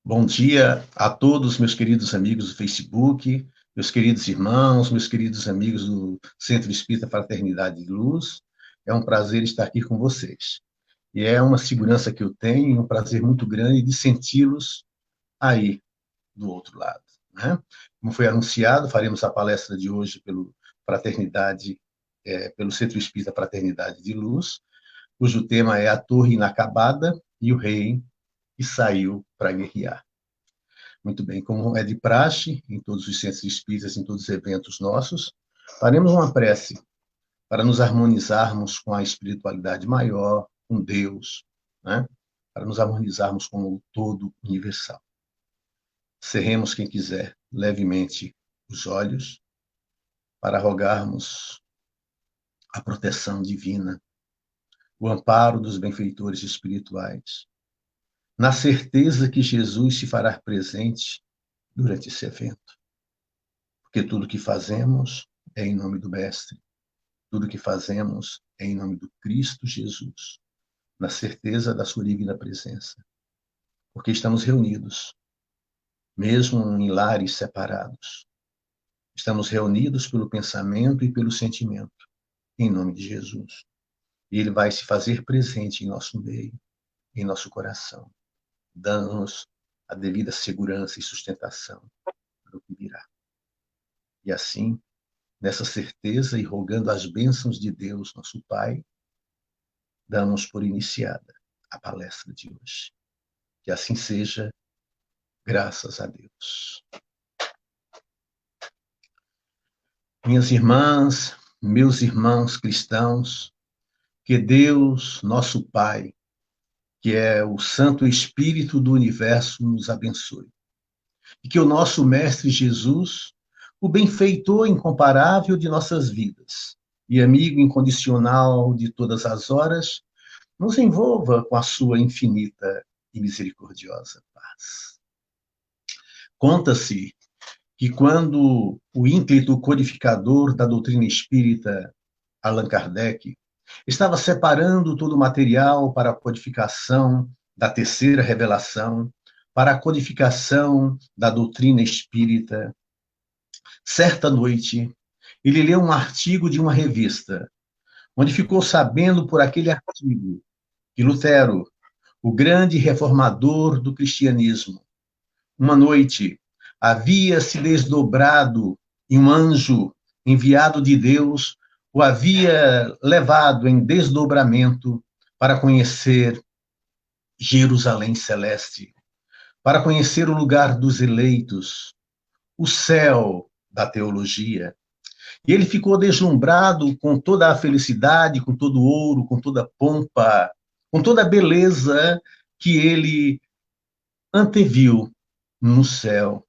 Bom dia a todos, meus queridos amigos do Facebook, meus queridos irmãos, meus queridos amigos do Centro Espírita Fraternidade de Luz. É um prazer estar aqui com vocês. E é uma segurança que eu tenho, um prazer muito grande de senti-los aí do outro lado, né? Como foi anunciado, faremos a palestra de hoje pelo Centro Espírita Fraternidade de Luz, cujo tema é A Torre Inacabada e o Rei que Saiu para Guerrear. Muito bem, como é de praxe, em todos os centros espíritas, em todos os eventos nossos, faremos uma prece para nos harmonizarmos com a espiritualidade maior, com Deus, né? Para nos harmonizarmos com o todo universal. Cerremos, quem quiser, levemente os olhos, para rogarmos a proteção divina, o amparo dos benfeitores espirituais, na certeza que Jesus se fará presente durante esse evento. Porque tudo que fazemos é em nome do Mestre. Tudo que fazemos é em nome do Cristo Jesus, na certeza da sua divina presença. Porque estamos reunidos, mesmo em lares separados. Estamos reunidos pelo pensamento e pelo sentimento, em nome de Jesus. E ele vai se fazer presente em nosso meio, em nosso coração, dando-nos a devida segurança e sustentação para o que virá. E assim, nessa certeza e rogando as bênçãos de Deus, nosso Pai, damos por iniciada a palestra de hoje. Que assim seja, graças a Deus. Minhas irmãs, meus irmãos cristãos, que Deus, nosso Pai, que é o Santo Espírito do Universo, nos abençoe. E que o nosso Mestre Jesus, o benfeitor incomparável de nossas vidas e amigo incondicional de todas as horas, nos envolva com a sua infinita e misericordiosa paz. Conta-se que quando o ínclito codificador da doutrina espírita, Allan Kardec, estava separando todo o material para a codificação da terceira revelação, para a codificação da doutrina espírita, certa noite, ele leu um artigo de uma revista, onde ficou sabendo por aquele artigo que Lutero, o grande reformador do cristianismo, uma noite havia se desdobrado e um anjo enviado de Deus o havia levado em desdobramento para conhecer Jerusalém celeste, para conhecer o lugar dos eleitos, o céu da teologia. E ele ficou deslumbrado com toda a felicidade, com todo o ouro, com toda a pompa, com toda a beleza que ele anteviu no céu.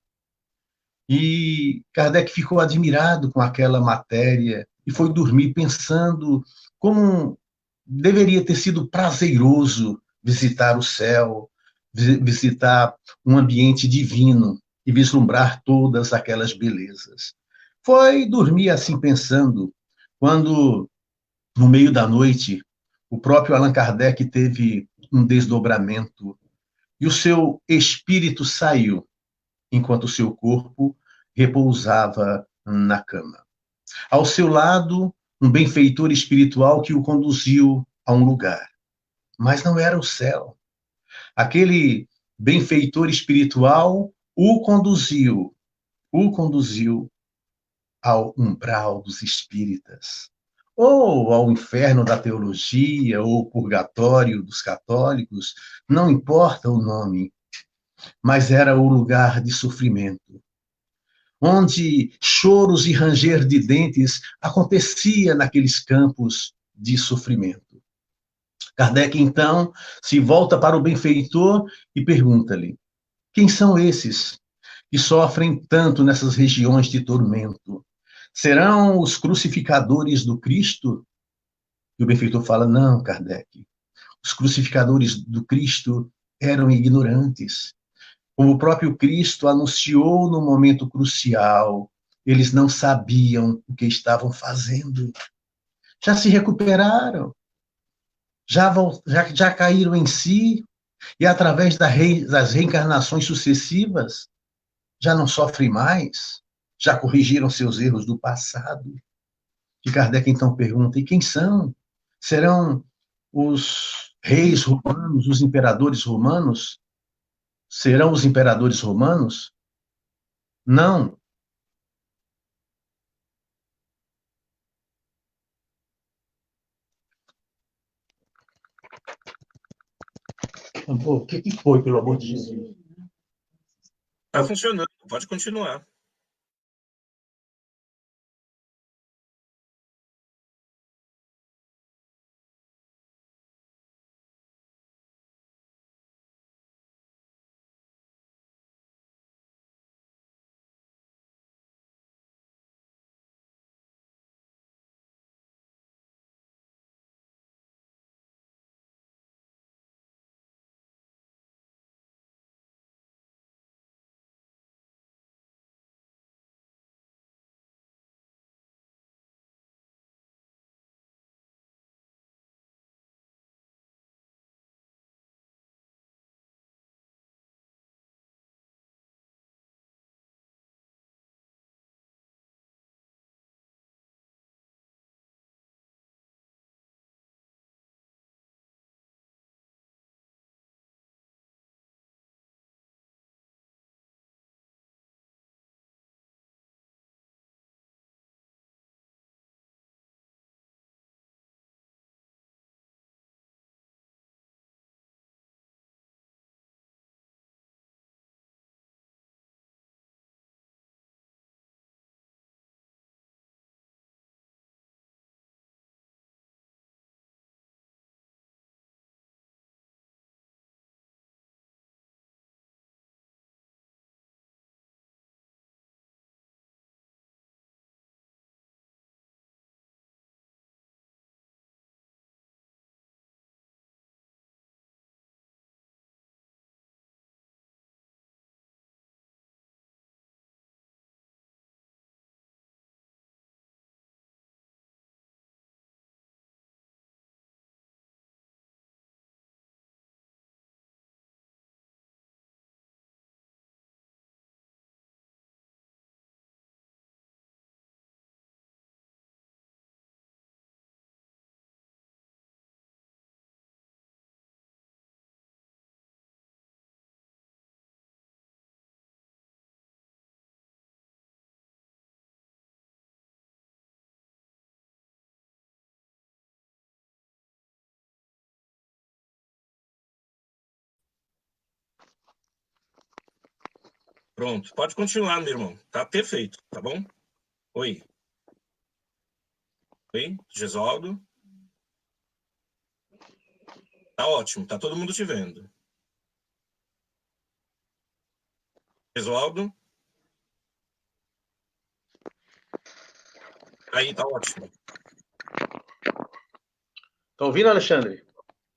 E Kardec ficou admirado com aquela matéria e foi dormir pensando como deveria ter sido prazeroso visitar o céu, visitar um ambiente divino e vislumbrar todas aquelas belezas. Foi dormir assim pensando, quando, no meio da noite, o próprio Allan Kardec teve um desdobramento e o seu espírito saiu, enquanto o seu corpo repousava na cama. Ao seu lado, um benfeitor espiritual que o conduziu a um lugar. Mas não era o céu. Aquele benfeitor espiritual o conduziu ao umbral dos espíritas, ou ao inferno da teologia, ou purgatório dos católicos, não importa o nome, mas era o lugar de sofrimento, onde choros e ranger de dentes acontecia naqueles campos de sofrimento. Kardec, então, se volta para o benfeitor e pergunta-lhe: quem são esses que sofrem tanto nessas regiões de tormento? Serão os crucificadores do Cristo? E o benfeitor fala: não, Kardec, os crucificadores do Cristo eram ignorantes. Como o próprio Cristo anunciou no momento crucial, eles não sabiam o que estavam fazendo. Já se recuperaram, já caíram em si, E através das reencarnações sucessivas, já não sofrem mais, já corrigiram seus erros do passado. E Kardec então pergunta: e quem são? Serão os reis romanos, os imperadores romanos? Serão os imperadores romanos? Não. O que foi, pelo amor de Jesus? Está funcionando, pode continuar. Pronto, pode continuar, meu irmão. Tá perfeito, tá bom? Oi. Oi, Gesualdo. Tá ótimo, tá todo mundo te vendo. Gesualdo. Aí, tá ótimo. Tá ouvindo, Alexandre?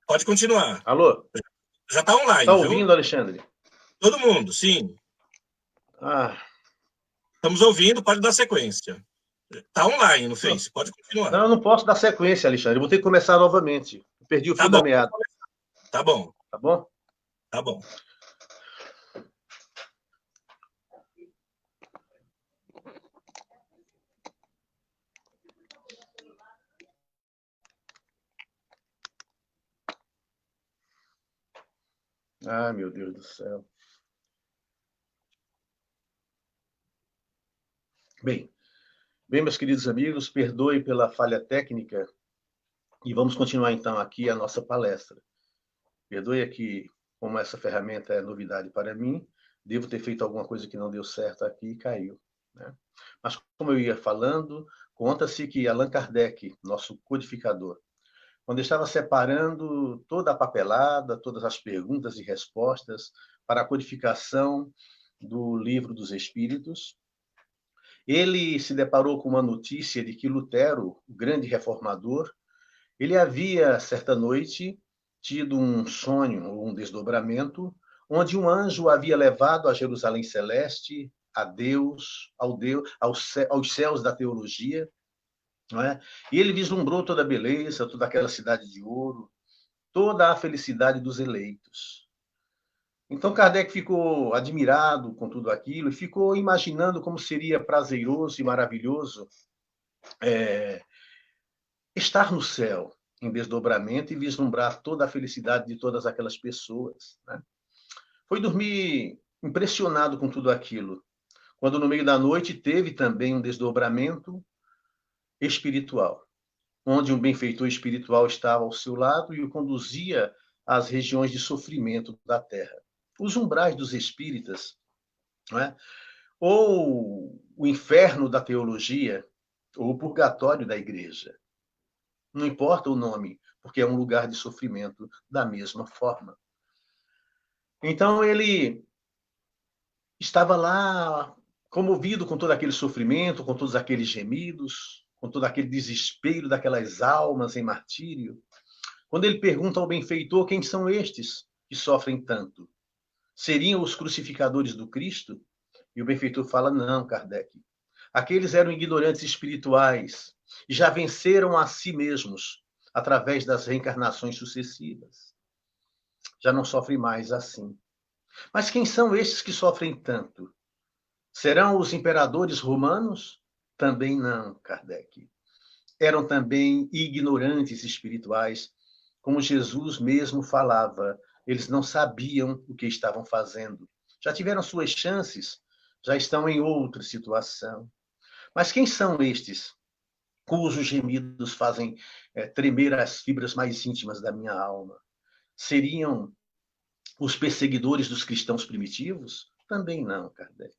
Pode continuar. Alô? Já tá online, Tá viu? ouvindo, Alexandre? Todo mundo, sim. Ah, Estamos ouvindo, pode dar sequência. Tá online no Face, pode continuar. não, eu não posso dar sequência, Alexandre. Eu vou ter que começar novamente. Eu perdi o Tá fio bom, da meada. tá bom, Tá bom? tá bom. Ai, meu Deus do céu. Bem, meus queridos amigos, perdoe pela falha técnica e vamos continuar então aqui a nossa palestra. Perdoe aqui, como essa ferramenta é novidade para mim, devo ter feito alguma coisa que não deu certo aqui e caiu, né? Mas como eu ia falando, conta-se que Allan Kardec, nosso codificador, quando estava separando toda a papelada, todas as perguntas e respostas para a codificação do Livro dos Espíritos, ele se deparou com uma notícia de que Lutero, o grande reformador, ele havia, certa noite, tido um sonho, ou um desdobramento, onde um anjo o havia levado a Jerusalém Celeste, a Deus, aos céus da teologia, não é? E ele vislumbrou toda a beleza, toda aquela cidade de ouro, toda a felicidade dos eleitos. Então Kardec ficou admirado com tudo aquilo e ficou imaginando como seria prazeroso e maravilhoso estar no céu em desdobramento e vislumbrar toda a felicidade de todas aquelas pessoas, né? Foi dormir impressionado com tudo aquilo, quando no meio da noite teve também um desdobramento espiritual, onde um benfeitor espiritual estava ao seu lado e o conduzia às regiões de sofrimento da terra. Os umbrais dos espíritas, não é? Ou o inferno da teologia, ou o purgatório da igreja. Não importa o nome, porque é um lugar de sofrimento da mesma forma. Então ele estava lá comovido com todo aquele sofrimento, com todos aqueles gemidos, com todo aquele desespero daquelas almas em martírio. Quando ele pergunta ao benfeitor quem são estes que sofrem tanto, seriam os crucificadores do Cristo? E o benfeitor fala: não, Kardec. Aqueles eram ignorantes espirituais e já venceram a si mesmos através das reencarnações sucessivas. Já não sofrem mais assim. Mas quem são estes que sofrem tanto? Serão os imperadores romanos? Também não, Kardec. Eram também ignorantes espirituais, como Jesus mesmo falava. Eles não sabiam o que estavam fazendo. Já tiveram suas chances, já estão em outra situação. Mas quem são estes cujos gemidos fazem tremer as fibras mais íntimas da minha alma? Seriam os perseguidores dos cristãos primitivos? Também não, Kardec.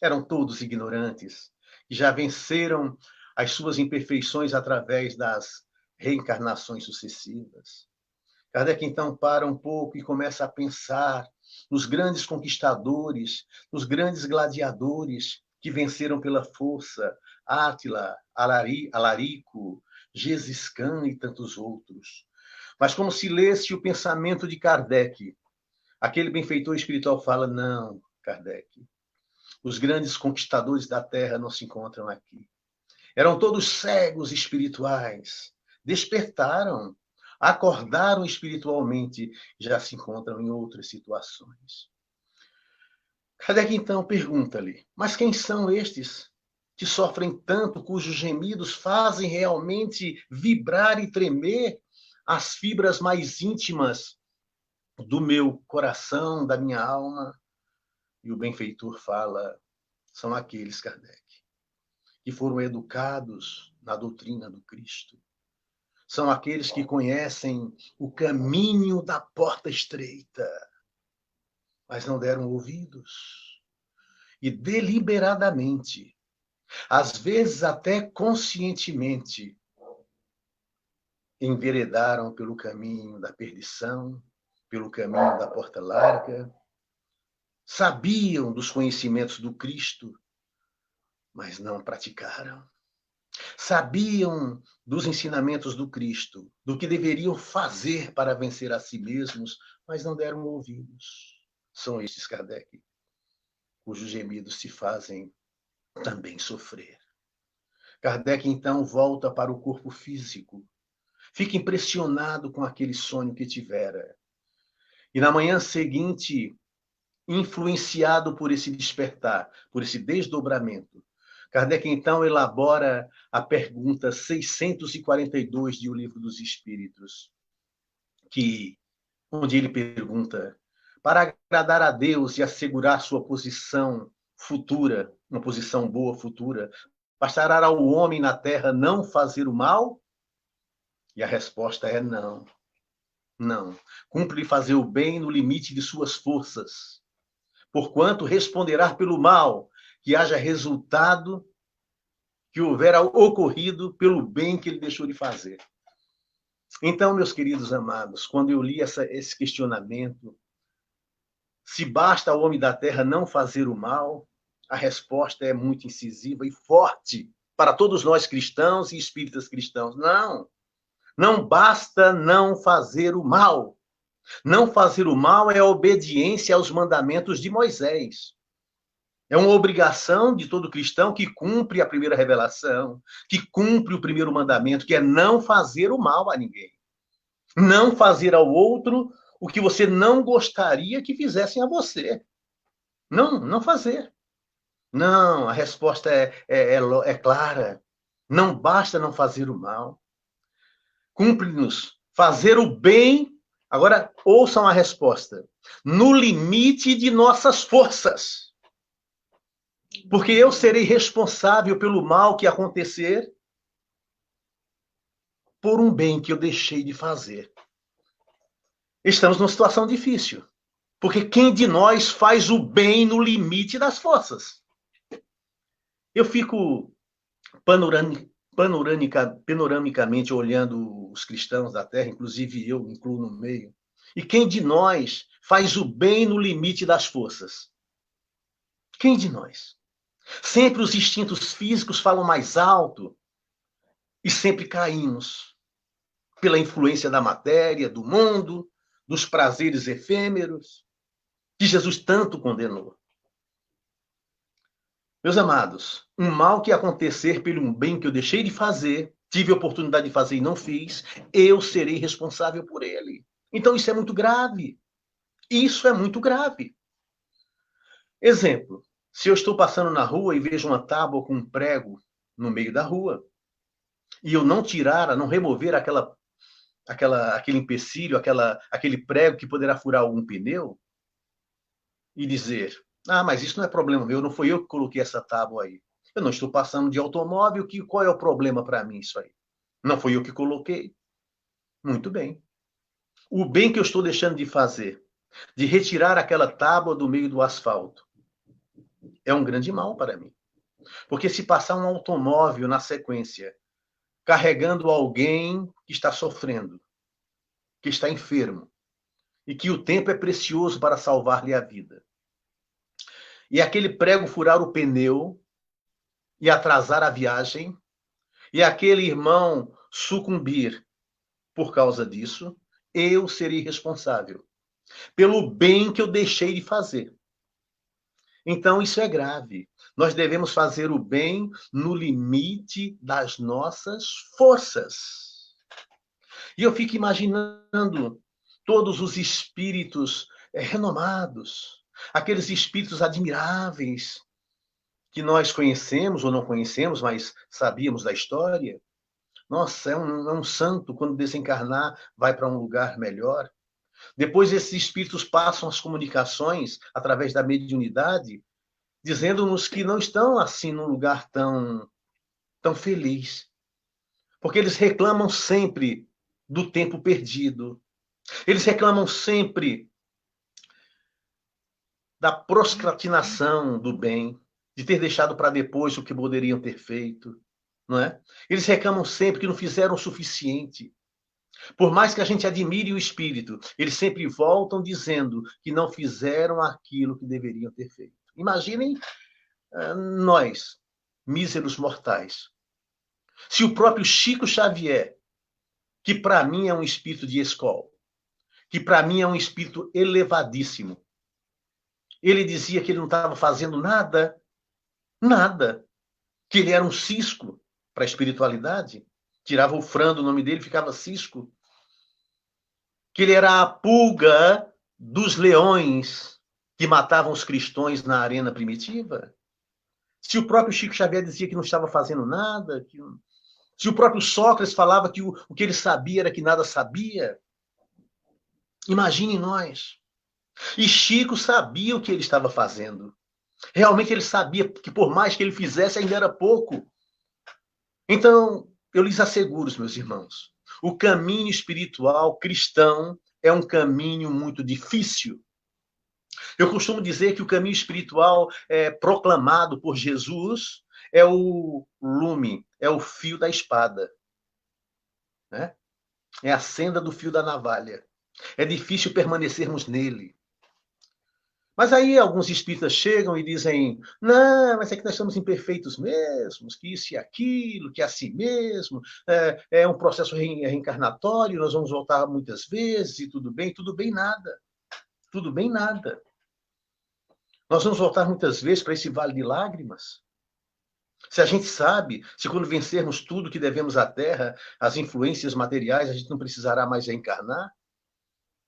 Eram todos ignorantes, que já venceram as suas imperfeições através das reencarnações sucessivas. Kardec, então, para um pouco e começa a pensar nos grandes conquistadores, nos grandes gladiadores que venceram pela força, Átila, Alarico, Gengis Khan e tantos outros. Mas como se lesse o pensamento de Kardec, aquele benfeitor espiritual fala: não, Kardec, os grandes conquistadores da Terra não se encontram aqui. Eram todos cegos espirituais. Despertaram, acordaram espiritualmente, já se encontram em outras situações. Kardec, então, pergunta-lhe: mas quem são estes que sofrem tanto, cujos gemidos fazem realmente vibrar e tremer as fibras mais íntimas do meu coração, da minha alma? E o benfeitor fala: são aqueles, Kardec, que foram educados na doutrina do Cristo. São aqueles que conhecem o caminho da porta estreita, mas não deram ouvidos. E deliberadamente, às vezes até conscientemente, enveredaram pelo caminho da perdição, pelo caminho da porta larga, sabiam dos conhecimentos do Cristo, mas não praticaram. Sabiam dos ensinamentos do Cristo, do que deveriam fazer para vencer a si mesmos, mas não deram ouvidos. São estes, Kardec, cujos gemidos se fazem também sofrer. Kardec, então, volta para o corpo físico. Fica impressionado com aquele sonho que tivera. E na manhã seguinte, influenciado por esse despertar, por esse desdobramento, Kardec, então, elabora a pergunta 642 de O Livro dos Espíritos, onde ele pergunta: para agradar a Deus e assegurar sua posição futura, uma posição boa futura, bastará ao homem na terra não fazer o mal? E a resposta é não. Não. Cumpre-lhe fazer o bem no limite de suas forças, porquanto responderá pelo mal que haja resultado, que houver ocorrido pelo bem que ele deixou de fazer. Então, meus queridos amados, quando eu li esse questionamento, se basta ao homem da terra não fazer o mal, a resposta é muito incisiva e forte para todos nós cristãos e espíritas cristãos. Não, não basta não fazer o mal. Não fazer o mal é a obediência aos mandamentos de Moisés. É uma obrigação de todo cristão que cumpre a primeira revelação, que cumpre o primeiro mandamento, que é não fazer o mal a ninguém. Não fazer ao outro o que você não gostaria que fizessem a você. Não fazer. Não, a resposta é clara. Não basta não fazer o mal. Cumpre-nos fazer o bem. Agora, ouçam a resposta. No limite de nossas forças. Porque eu serei responsável pelo mal que acontecer por um bem que eu deixei de fazer. Estamos numa situação difícil. Porque quem de nós faz o bem no limite das forças? Eu fico panoramicamente olhando os cristãos da Terra, inclusive eu incluo no meio. E quem de nós faz o bem no limite das forças? Quem de nós? Sempre os instintos físicos falam mais alto e sempre caímos pela influência da matéria, do mundo, dos prazeres efêmeros, que Jesus tanto condenou. Meus amados, um mal que acontecer pelo um bem que eu deixei de fazer, tive a oportunidade de fazer e não fiz, eu serei responsável por ele. Então isso é muito grave. Isso é muito grave. Exemplo, se eu estou passando na rua e vejo uma tábua com um prego no meio da rua, e eu não tirar, não remover aquele empecilho, aquele prego que poderá furar algum pneu, e dizer, mas isso não é problema meu, não foi eu que coloquei essa tábua aí. Eu não estou passando de automóvel, qual é o problema para mim isso aí? Não foi eu que coloquei. Muito bem. O bem que eu estou deixando de fazer, de retirar aquela tábua do meio do asfalto, é um grande mal para mim. Porque se passar um automóvel na sequência, carregando alguém que está sofrendo, que está enfermo, e que o tempo é precioso para salvar-lhe a vida, e aquele prego furar o pneu e atrasar a viagem, e aquele irmão sucumbir por causa disso, eu serei responsável pelo bem que eu deixei de fazer. Então, isso é grave. Nós devemos fazer o bem no limite das nossas forças. E eu fico imaginando todos os espíritos renomados, aqueles espíritos admiráveis que nós conhecemos ou não conhecemos, mas sabíamos da história. Nossa, é um santo, quando desencarnar, vai para um lugar melhor. Depois, esses espíritos passam as comunicações através da mediunidade, dizendo-nos que não estão assim num lugar tão feliz. Porque eles reclamam sempre do tempo perdido. Eles reclamam sempre da procrastinação do bem, de ter deixado para depois o que poderiam ter feito, não é? Eles reclamam sempre que não fizeram o suficiente. Por mais que a gente admire o espírito, eles sempre voltam dizendo que não fizeram aquilo que deveriam ter feito. Imaginem nós, míseros mortais. Se o próprio Chico Xavier, que para mim é um espírito de escola, que para mim é um espírito elevadíssimo, ele dizia que ele não estava fazendo nada, que ele era um cisco para a espiritualidade, tirava o Fran do nome dele, ficava cisco, que ele era a pulga dos leões que matavam os cristãos na arena primitiva. Se o próprio Chico Xavier dizia que não estava fazendo nada, se o próprio Sócrates falava que o que ele sabia era que nada sabia, imagine nós. E Chico sabia o que ele estava fazendo. Realmente ele sabia que por mais que ele fizesse, ainda era pouco. Então, eu lhes asseguro, meus irmãos, o caminho espiritual cristão é um caminho muito difícil. Eu costumo dizer que o caminho espiritual proclamado por Jesus é o lume, é o fio da espada, né? É a senda do fio da navalha. É difícil permanecermos nele. Mas aí alguns espíritas chegam e dizem, não, mas é que nós somos imperfeitos mesmos, que isso e aquilo, que é assim mesmo, é um processo reencarnatório, nós vamos voltar muitas vezes e tudo bem nada. Tudo bem nada. Nós vamos voltar muitas vezes para esse vale de lágrimas. Se a gente sabe, se quando vencermos tudo que devemos à Terra, as influências materiais, a gente não precisará mais reencarnar,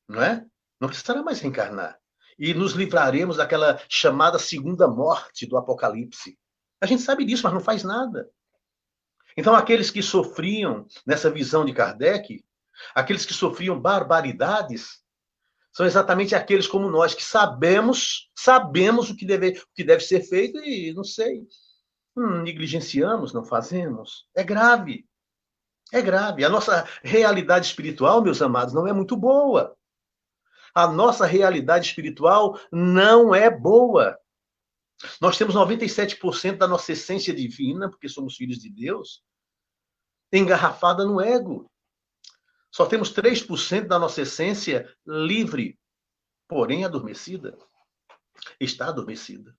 não é? Não precisará mais reencarnar. E nos livraremos daquela chamada segunda morte do Apocalipse. A gente sabe disso, mas não faz nada. Então, aqueles que sofriam nessa visão de Kardec, aqueles que sofriam barbaridades, são exatamente aqueles como nós, que sabemos o que deve ser feito e, não sei, negligenciamos, não fazemos. É grave. É grave. A nossa realidade espiritual, meus amados, não é muito boa. A nossa realidade espiritual não é boa. Nós temos 97% da nossa essência divina, porque somos filhos de Deus, engarrafada no ego. Só temos 3% da nossa essência livre, porém adormecida. Está adormecida.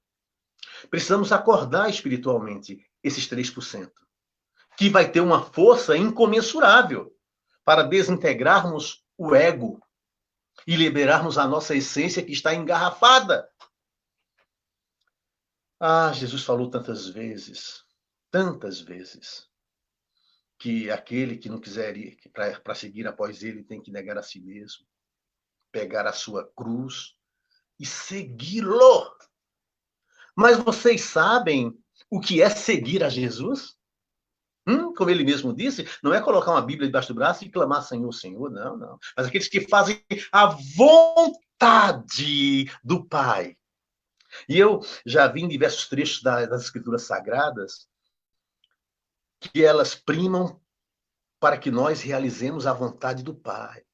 Precisamos acordar espiritualmente esses 3%, que vai ter uma força incomensurável para desintegrarmos o ego e liberarmos a nossa essência que está engarrafada. Ah, Jesus falou tantas vezes, que aquele que não quiser ir para seguir após ele tem que negar a si mesmo, pegar a sua cruz e segui-lo. Mas vocês sabem o que é seguir a Jesus? Como ele mesmo disse, não é colocar uma Bíblia debaixo do braço e clamar Senhor, Senhor, não, não. Mas aqueles que fazem a vontade do Pai. E eu já vi em diversos trechos das Escrituras Sagradas que elas primam para que nós realizemos a vontade do Pai.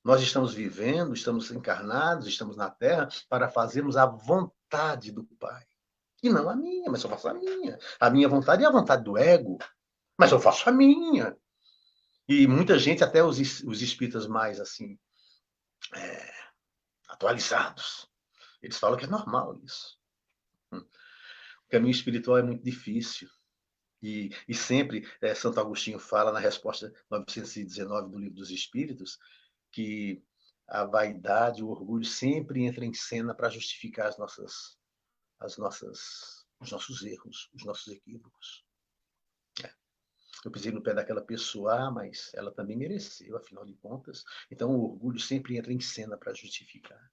Nós estamos vivendo, estamos encarnados, estamos na Terra para fazermos a vontade do Pai. E não a minha, mas eu faço a minha. A minha vontade é a vontade do ego, mas eu faço a minha. E muita gente, até os espíritas mais assim, atualizados, eles falam que é normal isso. O caminho espiritual é muito difícil. E sempre Santo Agostinho fala na resposta 919 do Livro dos Espíritos que a vaidade, o orgulho sempre entra em cena para justificar os nossos erros, os nossos equívocos. Eu pisei no pé daquela pessoa, mas ela também mereceu, afinal de contas. Então o orgulho sempre entra em cena para justificar.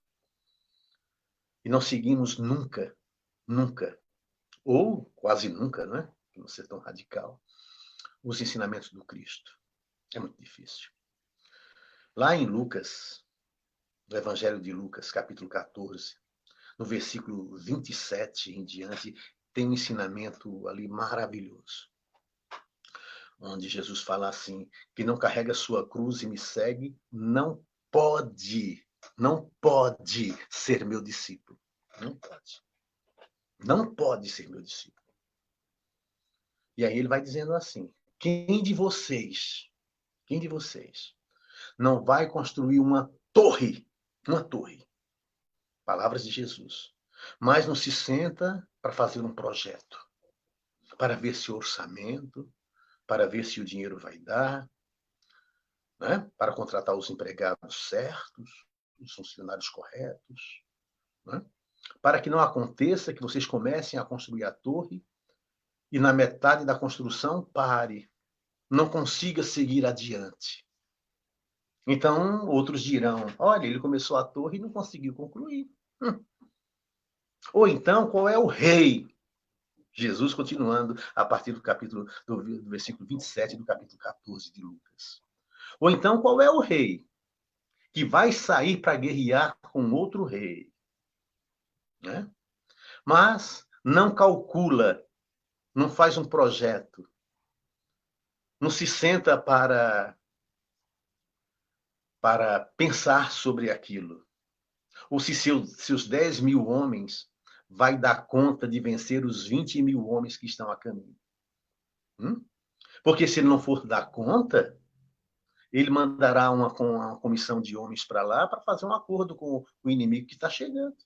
E não seguimos nunca, ou quase nunca, não é? Não ser tão radical, os ensinamentos do Cristo. É muito difícil. Lá em Lucas, no Evangelho de Lucas, capítulo 14, no versículo 27 em diante, tem um ensinamento ali maravilhoso, onde Jesus fala assim, que não carrega sua cruz e me segue, não pode ser meu discípulo. Não pode. Não pode ser meu discípulo. E aí ele vai dizendo assim, quem de vocês não vai construir uma torre, palavras de Jesus, mas não se senta para fazer um projeto, para ver se o orçamento, para ver se o dinheiro vai dar, né? Para contratar os empregados certos, os funcionários corretos, né? Para que não aconteça que vocês comecem a construir a torre e na metade da construção pare, não consiga seguir adiante. Então, outros dirão, olha, ele começou a torre e não conseguiu concluir. Ou então, qual é o rei? Jesus continuando a partir do versículo 27 do capítulo 14 de Lucas. Ou então, qual é o rei que vai sair para guerrear com outro rei? Né? Mas não calcula, não faz um projeto, não se senta para pensar sobre aquilo. Ou se seus 10 mil homens vai dar conta de vencer os 20 mil homens que estão a caminho. Porque se ele não for dar conta, ele mandará uma comissão de homens para lá para fazer um acordo com o inimigo que está chegando.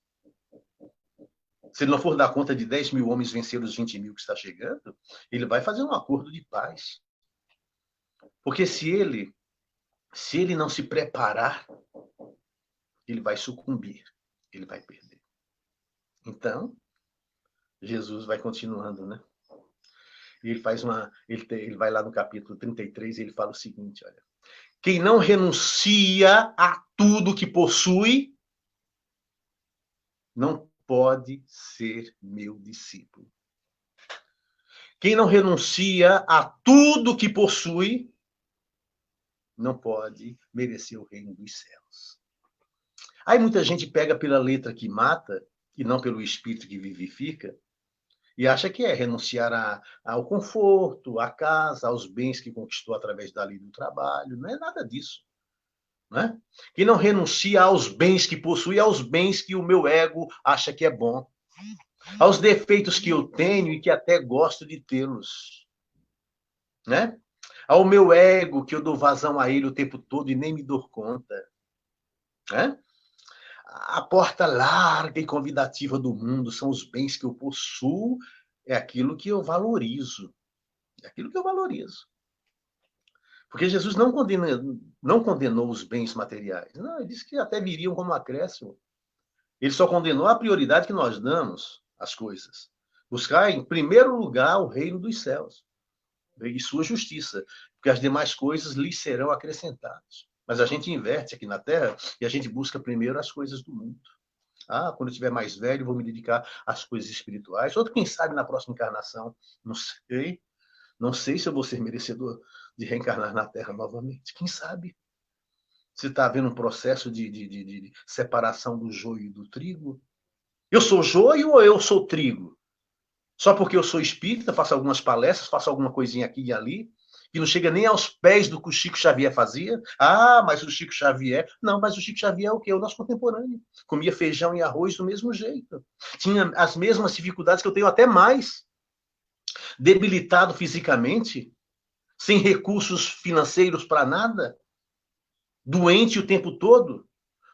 Se ele não for dar conta de 10 mil homens vencer os 20 mil que está chegando, ele vai fazer um acordo de paz. Porque se ele não se preparar, ele vai sucumbir, ele vai perder. Então, Jesus vai continuando, né? E ele faz ele vai lá no capítulo 33 e ele fala o seguinte, olha: quem não renuncia a tudo que possui, não pode ser meu discípulo. Quem não renuncia a tudo que possui, não pode merecer o reino dos céus. Aí muita gente pega pela letra que mata, e não pelo espírito que vivifica, e acha que é renunciar ao conforto, à casa, aos bens que conquistou através da lei do trabalho. Não é nada disso. Né? Que não renuncia aos bens que possui, aos bens que o meu ego acha que é bom, aos defeitos que eu tenho e que até gosto de tê-los, né? Ao meu ego, que eu dou vazão a ele o tempo todo e nem me dou conta, né? A porta larga e convidativa do mundo são os bens que eu possuo, é aquilo que eu valorizo, é aquilo que eu valorizo. Porque Jesus não condenou os bens materiais. Não, ele disse que até viriam como acréscimo. Ele só condenou a prioridade que nós damos às coisas. Buscar, em primeiro lugar, o reino dos céus e sua justiça, porque as demais coisas lhe serão acrescentadas. Mas a gente inverte aqui na Terra e a gente busca primeiro as coisas do mundo. Quando eu estiver mais velho, vou me dedicar às coisas espirituais. Outro, quem sabe, na próxima encarnação. Não sei. Não sei se eu vou ser merecedor de reencarnar na Terra novamente. Quem sabe? Você está vendo um processo de separação do joio e do trigo? Eu sou joio ou eu sou trigo? Só porque eu sou espírita, faço algumas palestras, faço alguma coisinha aqui e ali, que não chega nem aos pés do que o Chico Xavier fazia. Mas o Chico Xavier... Não, mas o Chico Xavier é o quê? O nosso contemporâneo. Comia feijão e arroz do mesmo jeito. Tinha as mesmas dificuldades que eu tenho, até mais. Debilitado fisicamente, sem recursos financeiros para nada, doente o tempo todo,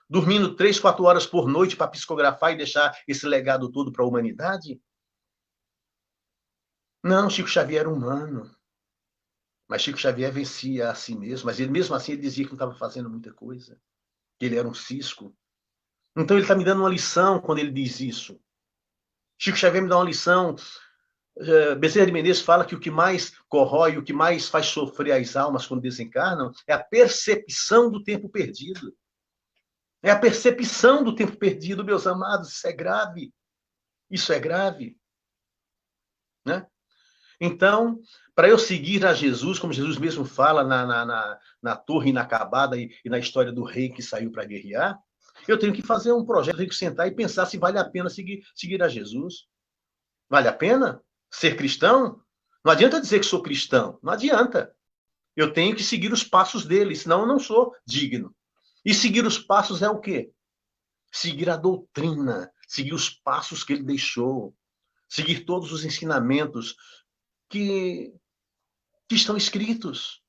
dormindo 3, 4 horas por noite para psicografar e deixar esse legado todo para a humanidade? Não, Chico Xavier era humano. Mas Chico Xavier vencia a si mesmo. Mas ele, mesmo assim, ele dizia que não estava fazendo muita coisa. Que ele era um cisco. Então ele está me dando uma lição quando ele diz isso. Chico Xavier me dá uma lição. Bezerra de Menezes fala que o que mais corrói, o que mais faz sofrer as almas quando desencarnam é a percepção do tempo perdido. É a percepção do tempo perdido, meus amados. Isso é grave. Isso é grave. Né? Então, para eu seguir a Jesus, como Jesus mesmo fala na torre inacabada e na história do rei que saiu para guerrear, eu tenho que fazer um projeto, eu tenho que sentar e pensar se vale a pena seguir a Jesus. Vale a pena ser cristão? Não adianta dizer que sou cristão. Não adianta. Eu tenho que seguir os passos dele, senão eu não sou digno. E seguir os passos é o quê? Seguir a doutrina, seguir os passos que ele deixou, seguir todos os ensinamentos que estão escritos.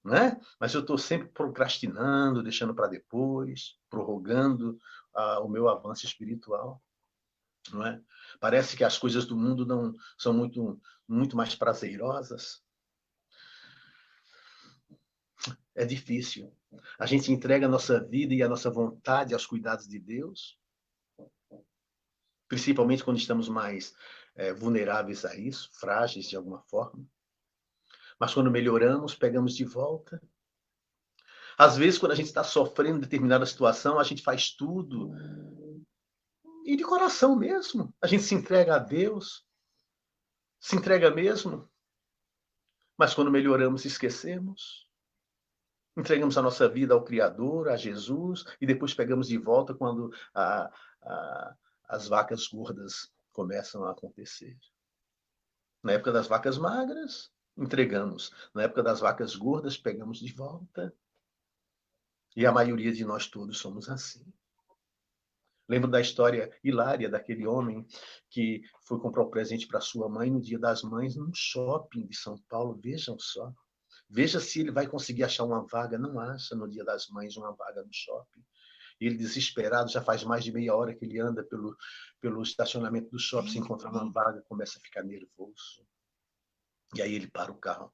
Né? Mas eu estou sempre procrastinando, deixando para depois, prorrogando o meu avanço espiritual. Não é? Parece que as coisas do mundo não são muito mais prazerosas. É difícil. A gente entrega a nossa vida e a nossa vontade aos cuidados de Deus, principalmente quando estamos mais vulneráveis a isso, frágeis de alguma forma. Mas quando melhoramos, pegamos de volta. Às vezes, quando a gente está sofrendo determinada situação, a gente faz tudo. E de coração mesmo. A gente se entrega a Deus. Se entrega mesmo. Mas quando melhoramos, esquecemos. Entregamos a nossa vida ao Criador, a Jesus, e depois pegamos de volta quando as vacas gordas começam a acontecer. Na época das vacas magras, entregamos. Na época das vacas gordas, pegamos de volta. E a maioria de nós todos somos assim. Lembro da história hilária daquele homem que foi comprar um presente para sua mãe no Dia das Mães num shopping de São Paulo. Vejam só. Veja se ele vai conseguir achar uma vaga. Não acha no Dia das Mães uma vaga no shopping. Ele, desesperado, já faz mais de meia hora que ele anda pelo estacionamento do shopping sem encontrar uma vaga, começa a ficar nervoso. E aí ele para o carro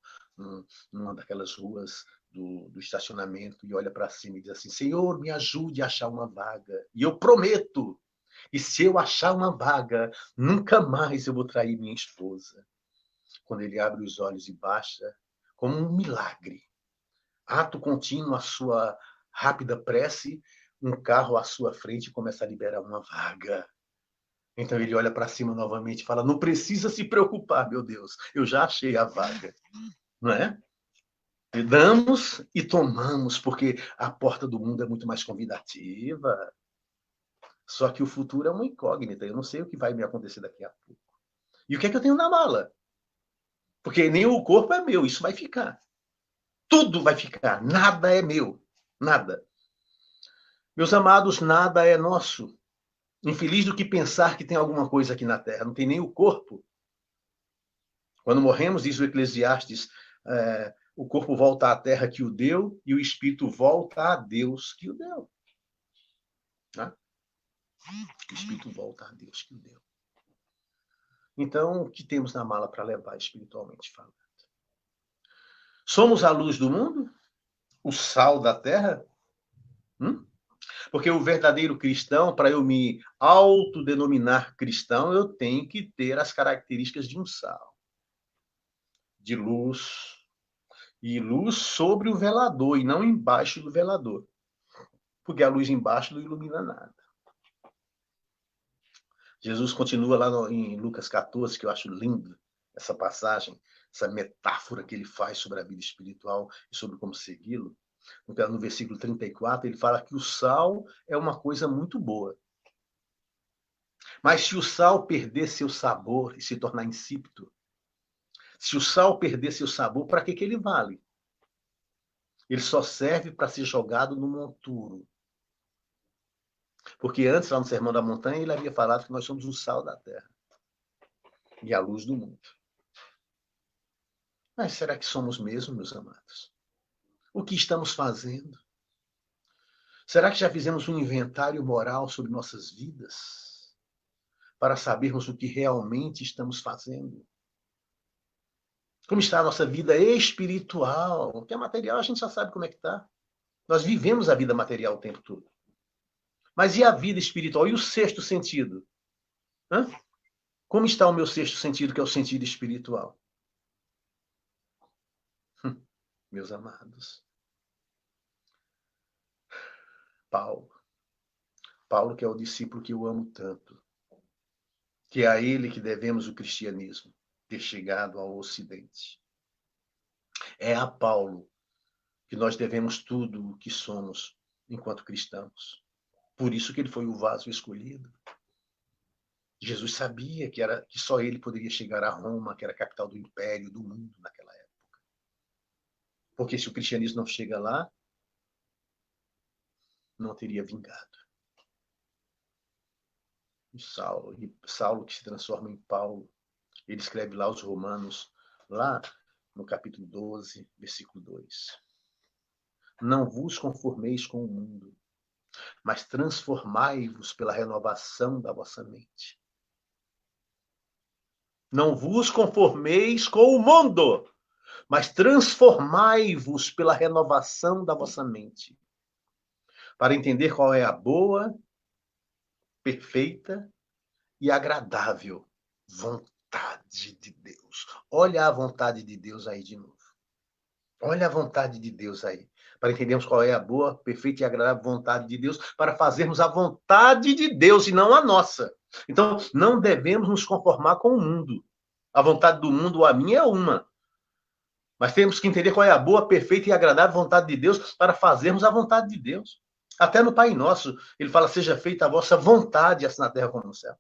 numa daquelas ruas do estacionamento e olha para cima e diz assim: Senhor, me ajude a achar uma vaga. E eu prometo, e se eu achar uma vaga, nunca mais eu vou trair minha esposa. Quando ele abre os olhos e baixa, como um milagre, ato contínuo a sua rápida prece, um carro à sua frente começa a liberar uma vaga. Então ele olha para cima novamente e fala: não precisa se preocupar, meu Deus, eu já achei a vaga. Não é? E damos e tomamos, porque a porta do mundo é muito mais convidativa. Só que o futuro é uma incógnita. Eu não sei o que vai me acontecer daqui a pouco. E o que é que eu tenho na mala? Porque nem o corpo é meu, isso vai ficar. Tudo vai ficar, nada é meu. Nada. Meus amados, nada é nosso. Infeliz do que pensar que tem alguma coisa aqui na terra. Não tem nem o corpo. Quando morremos, diz o Eclesiastes, o corpo volta à terra que o deu e o espírito volta a Deus que o deu. Né? O espírito volta a Deus que o deu. Então, o que temos na mala para levar espiritualmente falando? Somos a luz do mundo? O sal da terra? Porque o verdadeiro cristão, para eu me autodenominar cristão, eu tenho que ter as características de um sal. De luz. E luz sobre o velador, e não embaixo do velador. Porque a luz embaixo não ilumina nada. Jesus continua lá em Lucas 14, que eu acho lindo, essa passagem, essa metáfora que ele faz sobre a vida espiritual e sobre como segui-lo. No versículo 34, ele fala que o sal é uma coisa muito boa. Mas se o sal perder seu sabor e se tornar insípido, se o sal perder seu sabor, para que ele vale? Ele só serve para ser jogado no monturo. Porque antes, lá no Sermão da Montanha, ele havia falado que nós somos o sal da terra e a luz do mundo. Mas será que somos mesmo, meus amados? O que estamos fazendo? Será que já fizemos um inventário moral sobre nossas vidas? Para sabermos o que realmente estamos fazendo? Como está a nossa vida espiritual? Porque a material a gente já sabe como é que está. Nós vivemos a vida material o tempo todo. Mas e a vida espiritual? E o sexto sentido? Hã? Como está o meu sexto sentido, que é o sentido espiritual? Meus amados. Paulo, que é o discípulo que eu amo tanto. Que é a ele que devemos o cristianismo ter chegado ao Ocidente. É a Paulo que nós devemos tudo o que somos enquanto cristãos. Por isso que ele foi o vaso escolhido. Jesus sabia que só ele poderia chegar a Roma, que era a capital do império, do mundo naquela época. Porque se o cristianismo não chega lá, não teria vingado. Saulo que se transforma em Paulo, ele escreve lá aos Romanos, lá no capítulo 12, versículo 2. Não vos conformeis com o mundo, mas transformai-vos pela renovação da vossa mente. Não vos conformeis com o mundo, mas transformai-vos pela renovação da vossa mente, para entender qual é a boa, perfeita e agradável vontade de Deus. Olha a vontade de Deus aí de novo. Olha a vontade de Deus aí, para entendermos qual é a boa, perfeita e agradável vontade de Deus, para fazermos a vontade de Deus e não a nossa. Então, não devemos nos conformar com o mundo. A vontade do mundo ou a minha é uma. Mas temos que entender qual é a boa, perfeita e agradável vontade de Deus para fazermos a vontade de Deus. Até no Pai Nosso, ele fala, seja feita a vossa vontade, assim na terra como no céu.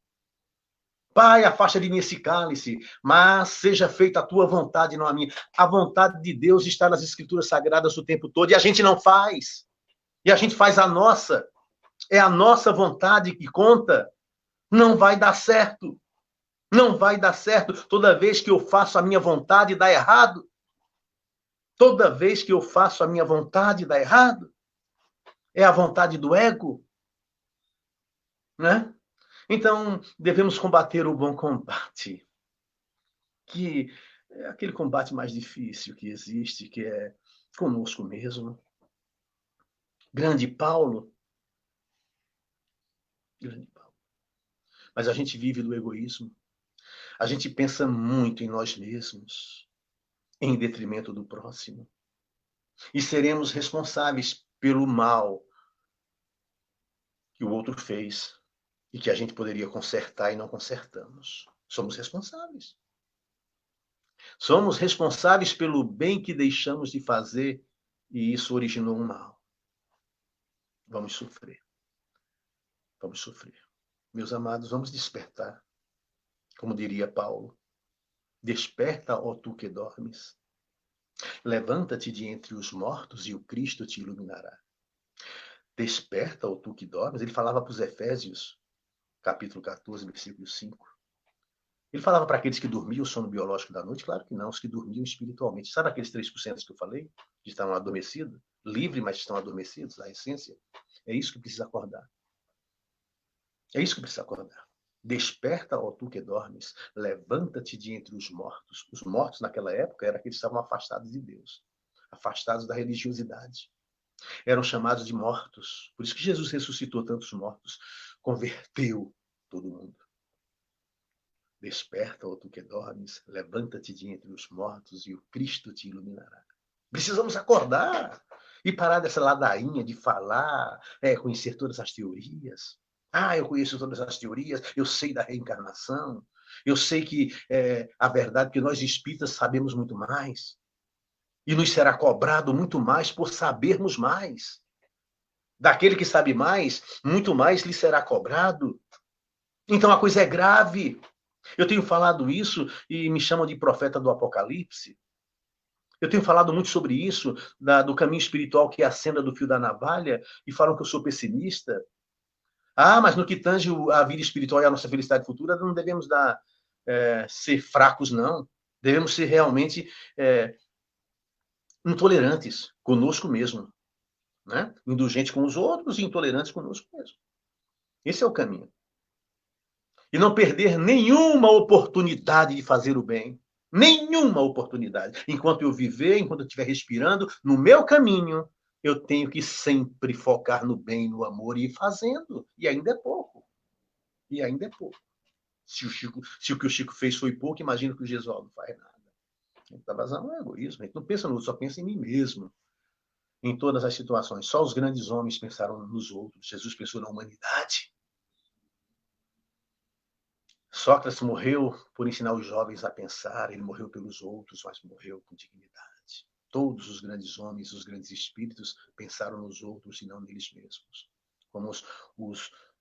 Pai, afasta de mim esse cálice, mas seja feita a tua vontade, não a minha. A vontade de Deus está nas Escrituras Sagradas o tempo todo, e a gente não faz. E a gente faz a nossa. É a nossa vontade que conta. Não vai dar certo. Não vai dar certo. Toda vez que eu faço a minha vontade, dá errado. Toda vez que eu faço a minha vontade, dá errado. É a vontade do ego. Né? Então, devemos combater o bom combate, que é aquele combate mais difícil que existe, que é conosco mesmo. Grande Paulo. Grande Paulo. Mas a gente vive do egoísmo. A gente pensa muito em nós mesmos, em detrimento do próximo. E seremos responsáveis pelo mal que o outro fez e que a gente poderia consertar e não consertamos. Somos responsáveis. Somos responsáveis pelo bem que deixamos de fazer e isso originou um mal. Vamos sofrer. Vamos sofrer. Meus amados, vamos despertar. Como diria Paulo, desperta, ó tu que dormes. Levanta-te de entre os mortos e o Cristo te iluminará. Desperta, ó tu que dormes. Ele falava para os Efésios, capítulo 14, versículo 5. Ele falava para aqueles que dormiam o sono biológico da noite? Claro que não, os que dormiam espiritualmente. Sabe aqueles 3% que eu falei? Que estavam adormecidos? Livres, mas estão adormecidos, a essência? É isso que precisa acordar. É isso que precisa acordar. Desperta, ó tu que dormes, levanta-te de entre os mortos. Os mortos naquela época eram aqueles que estavam afastados de Deus, afastados da religiosidade. Eram chamados de mortos. Por isso que Jesus ressuscitou tantos mortos, converteu todo mundo. Desperta, ó tu que dormes, levanta-te de entre os mortos e o Cristo te iluminará. Precisamos acordar e parar dessa ladainha de falar, conhecer todas as teorias. Eu conheço todas as teorias, eu sei da reencarnação, eu sei que a verdade, que nós espíritas sabemos muito mais. E nos será cobrado muito mais por sabermos mais. Daquele que sabe mais, muito mais lhe será cobrado. Então a coisa é grave. Eu tenho falado isso e me chamam de profeta do Apocalipse. Eu tenho falado muito sobre isso, do caminho espiritual, que é a senda do fio da navalha, e falam que eu sou pessimista. Mas no que tange a vida espiritual e a nossa felicidade futura, não devemos ser fracos, não. Devemos ser realmente intolerantes conosco mesmo, né? Indulgentes com os outros e intolerantes conosco mesmo. Esse é o caminho. E não perder nenhuma oportunidade de fazer o bem. Nenhuma oportunidade. Enquanto eu viver, enquanto eu estiver respirando, no meu caminho, eu tenho que sempre focar no bem, no amor e ir fazendo. E ainda é pouco. E ainda é pouco. Se o que o Chico fez foi pouco, imagina que o Jesus não faz nada. A vazão é egoísmo. A gente não pensa no outro, só pensa em mim mesmo. Em todas as situações. Só os grandes homens pensaram nos outros. Jesus pensou na humanidade. Sócrates morreu por ensinar os jovens a pensar, ele morreu pelos outros, mas morreu com dignidade. Todos os grandes homens, os grandes espíritos pensaram nos outros e não neles mesmos. Como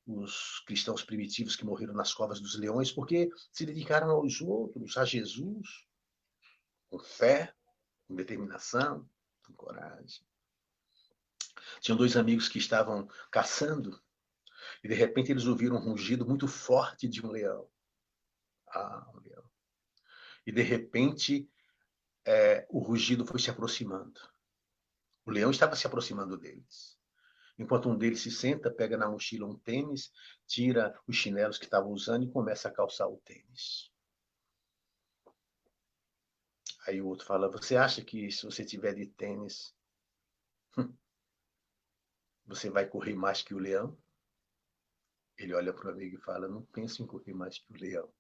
os cristãos primitivos que morreram nas covas dos leões, porque se dedicaram aos outros, a Jesus, com fé, com determinação, com coragem. Tinham dois amigos que estavam caçando e, de repente, eles ouviram um rugido muito forte de um leão. Um leão. E, de repente, o rugido foi se aproximando. O leão estava se aproximando deles. Enquanto um deles se senta, pega na mochila um tênis, tira os chinelos que estava usando e começa a calçar o tênis. Aí o outro fala, você acha que se você tiver de tênis, você vai correr mais que o leão? Ele olha para o amigo e fala, não penso em correr mais que o leão.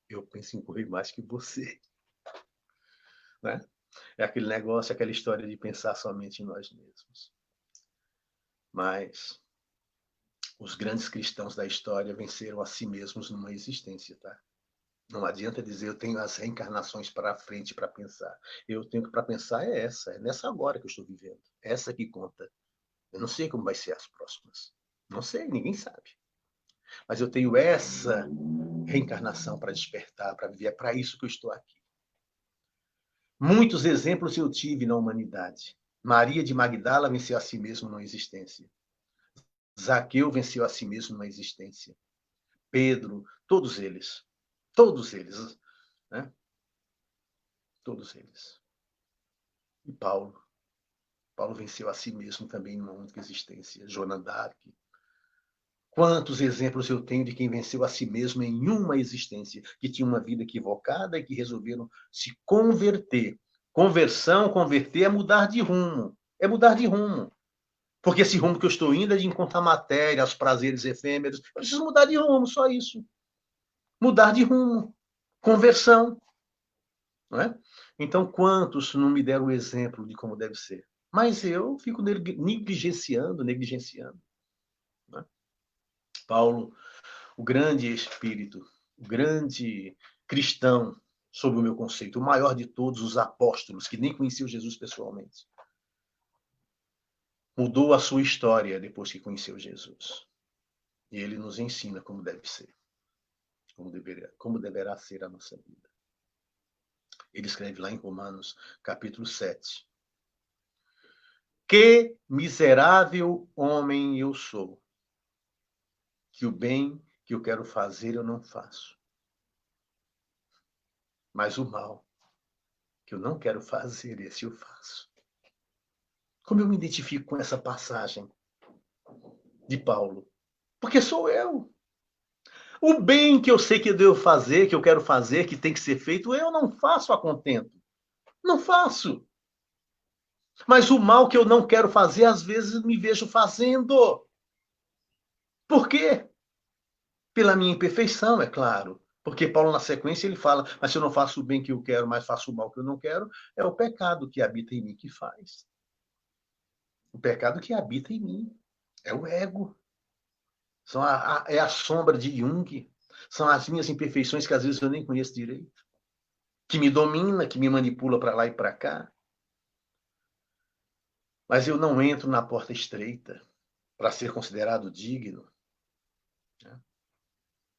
Eu penso em correr mais que você. Né? É aquele negócio, aquela história de pensar somente em nós mesmos. Mas os grandes cristãos da história venceram a si mesmos numa existência, tá? Não adianta dizer eu tenho as reencarnações para frente para pensar. Eu tenho que para pensar é nessa agora que eu estou vivendo. Essa que conta. Eu não sei como vai ser as próximas. Não sei, ninguém sabe. Mas eu tenho essa reencarnação para despertar, para viver. É para isso que eu estou aqui. Muitos exemplos eu tive na humanidade. Maria de Magdala venceu a si mesma numa existência. Zaqueu venceu a si mesmo numa existência. Pedro, todos eles, né? Todos eles. E Paulo venceu a si mesmo também numa única existência. Joana d'Arc. Quantos exemplos eu tenho de quem venceu a si mesmo em uma existência, que tinha uma vida equivocada e que resolveram se converter. Converter é mudar de rumo. É mudar de rumo. Porque esse rumo que eu estou indo é de encontrar matéria, os prazeres efêmeros. Eu preciso mudar de rumo, só isso. Mudar de rumo. Conversão. Não é? Então, quantos não me deram o exemplo de como deve ser? Mas eu fico negligenciando. Né? Paulo, o grande espírito, o grande cristão, sob o meu conceito, o maior de todos os apóstolos, que nem conheceu Jesus pessoalmente, mudou a sua história depois que conheceu Jesus. E ele nos ensina como deve ser, como deverá ser a nossa vida. Ele escreve lá em Romanos, capítulo 7. Que miserável homem eu sou, que o bem que eu quero fazer eu não faço, mas o mal que eu não quero fazer, esse eu faço. Como eu me identifico com essa passagem de Paulo? Porque sou eu. O bem que eu sei que eu devo fazer, que eu quero fazer, que tem que ser feito, eu não faço a contento. Não faço. Mas o mal que eu não quero fazer, às vezes me vejo fazendo. Por quê? Pela minha imperfeição, é claro. Porque Paulo, na sequência, ele fala: mas se eu não faço o bem que eu quero, mas faço o mal que eu não quero, é o pecado que habita em mim que faz. O pecado que habita em mim é o ego. É a sombra de Jung. São as minhas imperfeições que às vezes eu nem conheço direito. Que me domina, que me manipula para lá e para cá. Mas eu não entro na porta estreita para ser considerado digno.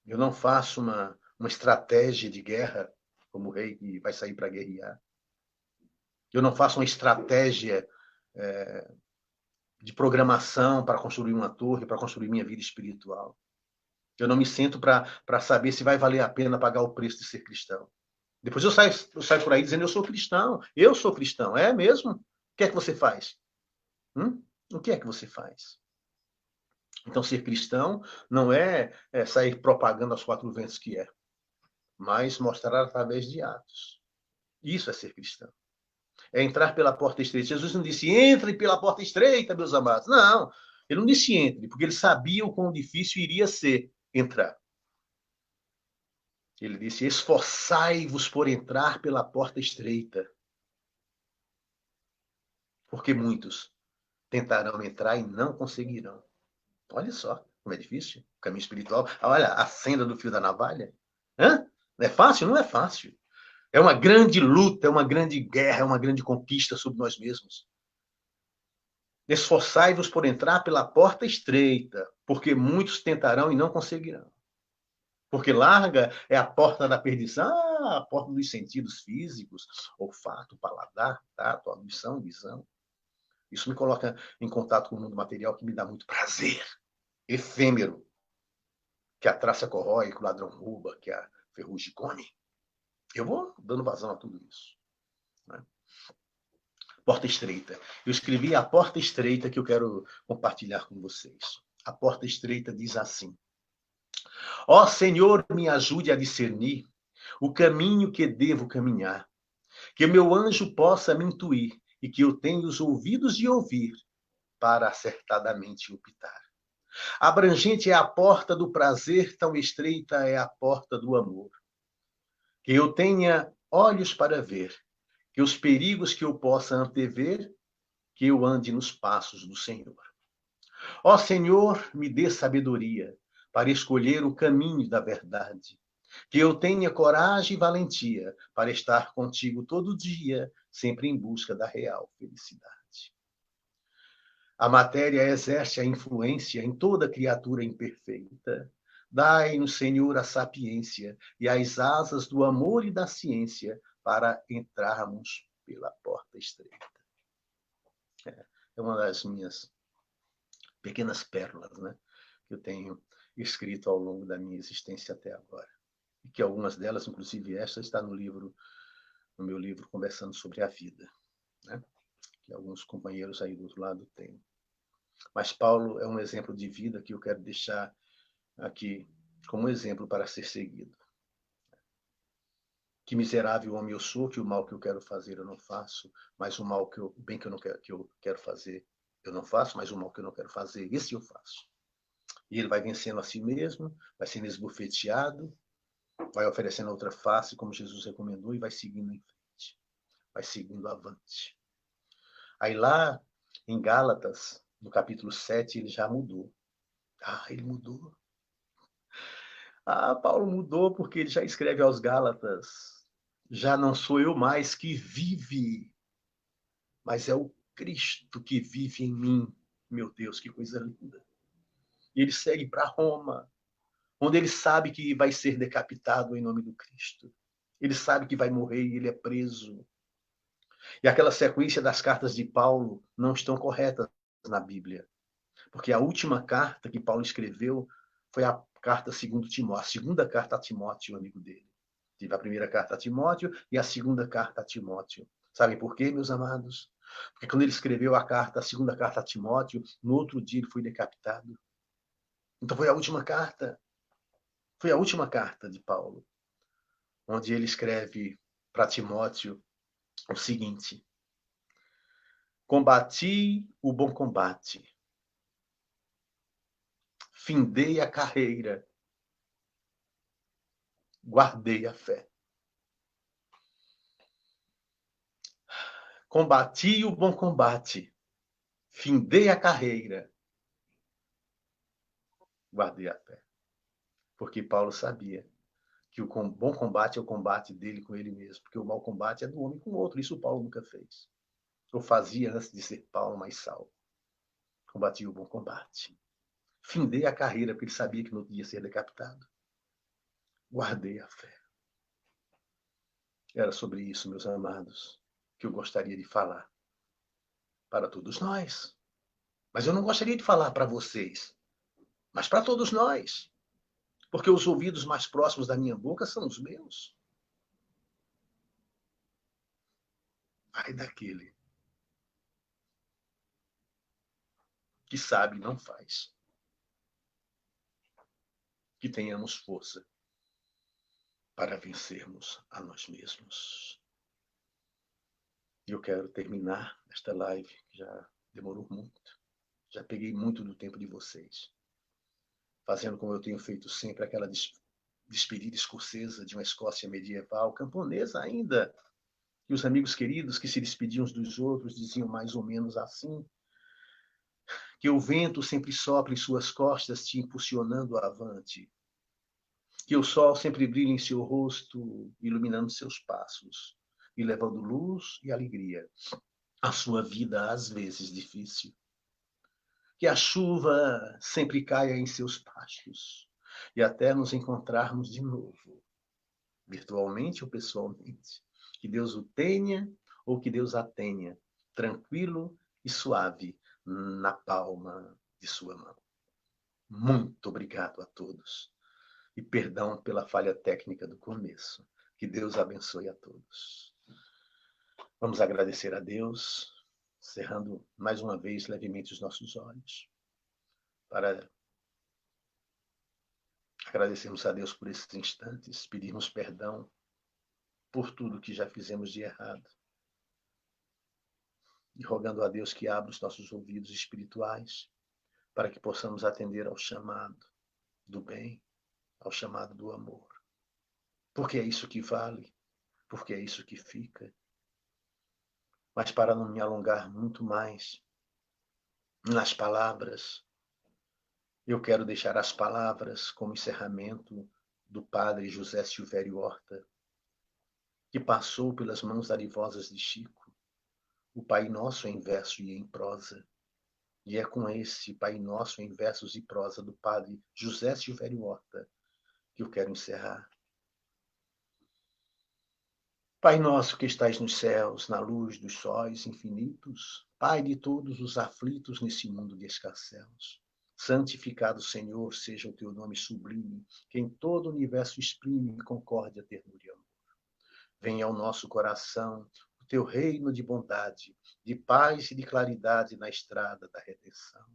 Eu não faço uma estratégia de guerra, como o rei que vai sair para guerrear. Eu não faço uma estratégia de programação para construir uma torre, para construir minha vida espiritual. Eu não me sento para saber se vai valer a pena pagar o preço de ser cristão. Depois eu saio por aí dizendo: eu sou cristão, eu sou cristão. É mesmo? O que é que você faz? O que é que você faz? Então, ser cristão não é sair propagando aos quatro ventos que é, mas mostrar através de atos. Isso é ser cristão. É entrar pela porta estreita. Jesus não disse: entre pela porta estreita, meus amados. Não, ele não disse entre, porque ele sabia o quão difícil iria ser entrar. Ele disse: esforçai-vos por entrar pela porta estreita, porque muitos tentarão entrar e não conseguirão. Olha só como é difícil o caminho espiritual. Olha a fenda do fio da navalha. Hã? Não é fácil? Não é fácil. É uma grande luta, é uma grande guerra, é uma grande conquista sobre nós mesmos. Esforçai-vos por entrar pela porta estreita, porque muitos tentarão e não conseguirão. Porque larga é a porta da perdição, a porta dos sentidos físicos, olfato, paladar, tato, audição, visão. Isso me coloca em contato com o mundo material, que me dá muito prazer, efêmero, que a traça corrói, que o ladrão rouba, que a ferrugem come. Eu vou dando vazão a tudo isso. Né? Porta estreita. Eu escrevi a porta estreita que eu quero compartilhar com vocês. A porta estreita diz assim: ó Senhor, me ajude a discernir o caminho que devo caminhar, que meu anjo possa me intuir e que eu tenha os ouvidos de ouvir para acertadamente optar. Abrangente é a porta do prazer, tão estreita é a porta do amor. Que eu tenha olhos para ver, que os perigos que eu possa antever, que eu ande nos passos do Senhor. Ó Senhor, me dê sabedoria para escolher o caminho da verdade. Que eu tenha coragem e valentia para estar contigo todo dia, sempre em busca da real felicidade. A matéria exerce a influência em toda criatura imperfeita. Dai-nos, Senhor, a sapiência e as asas do amor e da ciência para entrarmos pela porta estreita. É uma das minhas pequenas pérolas, né, que eu tenho escrito ao longo da minha existência até agora. E que algumas delas, inclusive esta, está no meu livro Conversando sobre a Vida, né, que alguns companheiros aí do outro lado têm. Mas Paulo é um exemplo de vida que eu quero deixar aqui como exemplo para ser seguido. Que miserável homem eu sou, que o mal que eu quero fazer eu não faço, mas o mal o bem que eu quero fazer eu não faço, mas o mal que eu não quero fazer, esse eu faço. E ele vai vencendo a si mesmo, vai sendo esbofeteado, vai oferecendo outra face, como Jesus recomendou, e vai seguindo em frente, vai seguindo avante. Aí lá em Gálatas, no capítulo 7, ele já mudou. Ele mudou. Paulo mudou porque ele já escreve aos Gálatas: já não sou eu mais que vive, mas é o Cristo que vive em mim. Meu Deus, que coisa linda. E ele segue para Roma, onde ele sabe que vai ser decapitado em nome do Cristo. Ele sabe que vai morrer e ele é preso. E aquela sequência das cartas de Paulo não estão corretas na Bíblia, porque a última carta que Paulo escreveu foi a carta segundo Timóteo, a segunda carta a Timóteo, amigo dele. Tive a primeira carta a Timóteo e a segunda carta a Timóteo. Sabem por quê, meus amados? Porque quando ele escreveu a segunda carta a Timóteo, no outro dia ele foi decapitado. Então foi a última carta de Paulo, onde ele escreve para Timóteo o seguinte: combati o bom combate, findei a carreira, guardei a fé. Combati o bom combate, findei a carreira, guardei a fé. Porque Paulo sabia que o bom combate é o combate dele com ele mesmo, porque o mau combate é do homem com o outro. Isso Paulo nunca fez. Ou fazia antes de ser Paulo, mas Saulo. Combati o bom combate. Findei a carreira, porque ele sabia que não ia ser decapitado. Guardei a fé. Era sobre isso, meus amados, que eu gostaria de falar para todos nós. Mas eu não gostaria de falar para vocês, mas para todos nós. Porque os ouvidos mais próximos da minha boca são os meus. Ai daquele que sabe e não faz. Que tenhamos força para vencermos a nós mesmos. E eu quero terminar esta live, que já demorou muito. Já peguei muito do tempo de vocês. Fazendo como eu tenho feito sempre, aquela despedida escocesa de uma Escócia medieval, camponesa ainda. E os amigos queridos que se despediam uns dos outros diziam mais ou menos assim: que o vento sempre sopra em suas costas, te impulsionando avante. Que o sol sempre brilha em seu rosto, iluminando seus passos e levando luz e alegria à sua vida, às vezes difícil. Que a chuva sempre caia em seus pastos e até nos encontrarmos de novo, virtualmente ou pessoalmente. Que Deus o tenha ou que Deus a tenha, tranquilo e suave na palma de sua mão. Muito obrigado a todos. E perdão pela falha técnica do começo. Que Deus abençoe a todos. Vamos agradecer a Deus, cerrando mais uma vez levemente os nossos olhos, para agradecermos a Deus por esses instantes, pedirmos perdão por tudo que já fizemos de errado e rogando a Deus que abra os nossos ouvidos espirituais para que possamos atender ao chamado do bem, ao chamado do amor. Porque é isso que vale, porque é isso que fica. Mas para não me alongar muito mais nas palavras, eu quero deixar as palavras como encerramento do padre José Silvério Horta, que passou pelas mãos darivosas de Chico, o Pai Nosso em verso e em prosa. E é com esse Pai Nosso em versos e prosa do padre José Silvério Horta que eu quero encerrar. Pai nosso que estais nos céus, na luz dos sóis infinitos, Pai de todos os aflitos nesse mundo de escarcéus. Santificado, Senhor, seja o teu nome sublime, que em todo o universo exprime concórdia, ternura e amor. Venha ao nosso coração o teu reino de bondade, de paz e de claridade na estrada da redenção.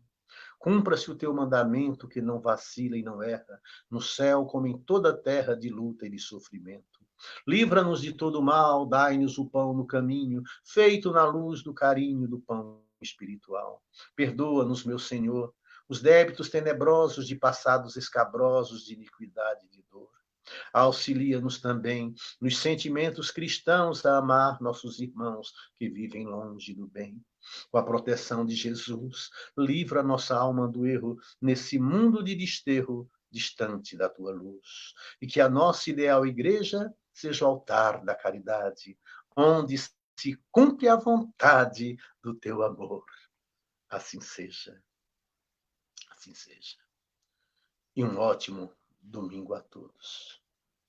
Cumpra-se o teu mandamento que não vacila e não erra, no céu como em toda a terra de luta e de sofrimento. Livra-nos de todo mal, dai-nos o pão no caminho, feito na luz do carinho do pão espiritual. Perdoa-nos, meu Senhor, os débitos tenebrosos de passados escabrosos de iniquidade e de dor. Auxilia-nos também nos sentimentos cristãos a amar nossos irmãos que vivem longe do bem. Com a proteção de Jesus, livra nossa alma do erro nesse mundo de desterro distante da tua luz, e que a nossa ideal igreja seja o altar da caridade, onde se cumpre a vontade do teu amor. Assim seja. Assim seja. E um ótimo domingo a todos.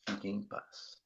Fiquem em paz.